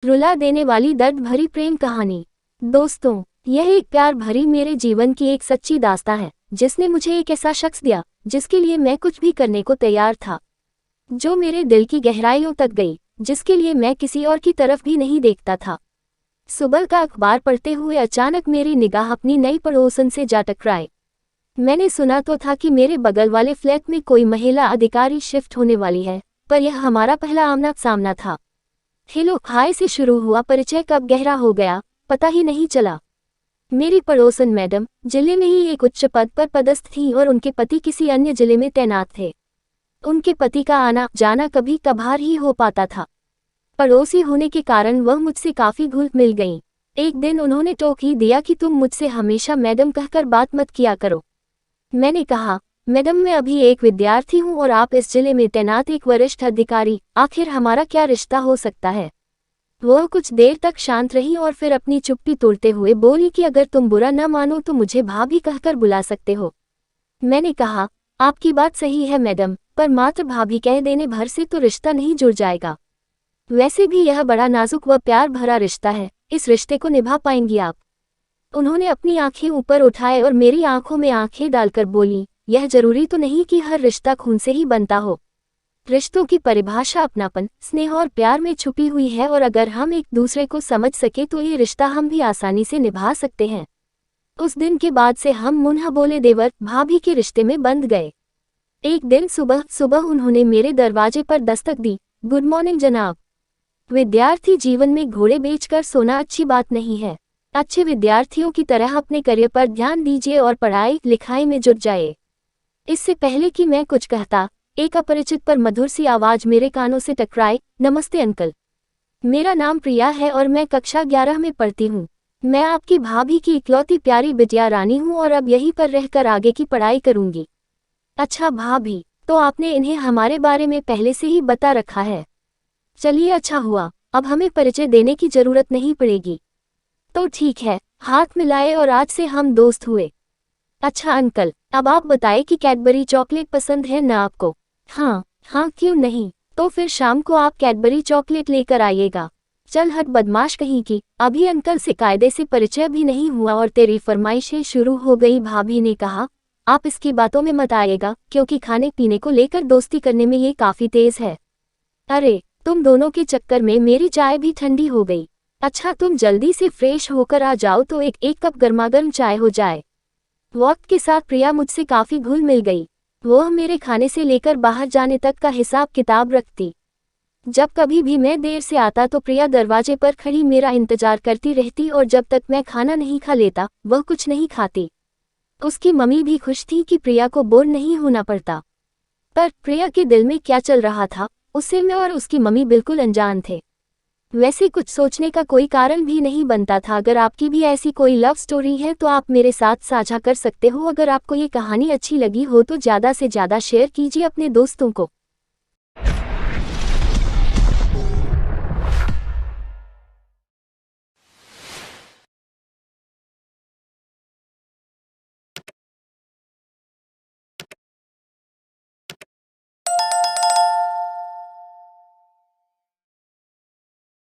रुला देने वाली दर्द भरी प्रेम कहानी। दोस्तों, यह एक प्यार भरी मेरे जीवन की एक सच्ची दास्तां है, जिसने मुझे एक ऐसा शख्स दिया जिसके लिए मैं कुछ भी करने को तैयार था, जो मेरे दिल की गहराइयों तक गई, जिसके लिए मैं किसी और की तरफ भी नहीं देखता था। सुबह का अखबार पढ़ते हुए अचानक मेरी निगाह अपनी नई पड़ोसन से जा टकराई। मैंने सुना तो था कि मेरे बगल वाले फ्लैट में कोई महिला अधिकारी शिफ्ट होने वाली है, पर यह हमारा पहला आमना सामना था। हेलो हाय से शुरू हुआ परिचय कब गहरा हो गया, पता ही नहीं चला। मेरी पड़ोसन मैडम जिले में ही एक उच्च पद पर पदस्थ थीं और उनके पति किसी अन्य जिले में तैनात थे। उनके पति का आना जाना कभी कभार ही हो पाता था। पड़ोसी होने के कारण वह मुझसे काफी घुल मिल गईं। एक दिन उन्होंने टोक ही दिया कि तुम मुझसे हमेशा मैडम कहकर बात मत किया करो। मैंने कहा, मैडम मैं अभी एक विद्यार्थी हूं और आप इस जिले में तैनात एक वरिष्ठ अधिकारी, आखिर हमारा क्या रिश्ता हो सकता है। वह कुछ देर तक शांत रही और फिर अपनी चुप्पी तोड़ते हुए बोली कि अगर तुम बुरा न मानो तो मुझे भाभी कहकर बुला सकते हो। मैंने कहा, आपकी बात सही है मैडम, पर मात्र भाभी कह देने भर से तो रिश्ता नहीं जुड़ जाएगा। वैसे भी यह बड़ा नाजुक व प्यार भरा रिश्ता है, इस रिश्ते को निभा पाएंगी आप। उन्होंने अपनी आंखें ऊपर उठाए और मेरी आंखों में आंखें डालकर बोली, यह जरूरी तो नहीं कि हर रिश्ता खून से ही बनता हो। रिश्तों की परिभाषा अपनापन, स्नेह और प्यार में छुपी हुई है और अगर हम एक दूसरे को समझ सके तो ये रिश्ता हम भी आसानी से निभा सकते हैं। उस दिन के बाद से हम मुन्हा बोले देवर भाभी के रिश्ते में बंध गए। एक दिन सुबह सुबह उन्होंने मेरे दरवाजे पर दस्तक दी। गुड मॉर्निंग जनाब। विद्यार्थी जीवन में घोड़े बेचकर सोना अच्छी बात नहीं है। अच्छे विद्यार्थियों की तरह अपने करियर पर ध्यान दीजिए और पढ़ाई लिखाई में जुट जाए। इससे पहले कि मैं कुछ कहता, एक अपरिचित पर मधुर सी आवाज मेरे कानों से टकराई। नमस्ते अंकल, मेरा नाम प्रिया है और मैं कक्षा 11 में पढ़ती हूँ। मैं आपकी भाभी की इकलौती प्यारी बिटिया रानी हूँ और अब यहीं पर रहकर आगे की पढ़ाई करूँगी। अच्छा भाभी, तो आपने इन्हें हमारे बारे में पहले से ही बता रखा है। चलिए अच्छा हुआ, अब हमें परिचय देने की जरूरत नहीं पड़ेगी। तो ठीक है, हाथ मिलाए और आज से हम दोस्त हुए। अच्छा अंकल, अब आप बताएं कि कैडबरी चॉकलेट पसंद है ना आपको। हाँ हाँ, क्यों नहीं, तो फिर शाम को आप कैडबरी चॉकलेट लेकर आइएगा। चल हट बदमाश कहीं की, अभी अंकल से कायदे से परिचय भी नहीं हुआ और तेरी फरमाइशें शुरू हो गई। भाभी ने कहा, आप इसकी बातों में मत आइएगा क्योंकि खाने पीने को लेकर दोस्ती करने में ये काफी तेज है। अरे तुम दोनों के चक्कर में मेरी चाय भी ठंडी हो गई। अच्छा तुम जल्दी से फ्रेश होकर आ जाओ तो एक कप गर्मागर्म चाय हो जाए। वक्त के साथ प्रिया मुझसे काफी घुल मिल गई। वह मेरे खाने से लेकर बाहर जाने तक का हिसाब किताब रखती। जब कभी भी मैं देर से आता तो प्रिया दरवाजे पर खड़ी मेरा इंतजार करती रहती और जब तक मैं खाना नहीं खा लेता वह कुछ नहीं खाती। उसकी मम्मी भी खुश थी कि प्रिया को बोर नहीं होना पड़ता। पर प्रिया के दिल में क्या चल रहा था, उससे मैं और उसकी मम्मी बिल्कुल अनजान थे। वैसे कुछ सोचने का कोई कारण भी नहीं बनता था। अगर आपकी भी ऐसी कोई लव स्टोरी है तो आप मेरे साथ साझा कर सकते हो। अगर आपको ये कहानी अच्छी लगी हो तो ज़्यादा से ज़्यादा शेयर कीजिए अपने दोस्तों को।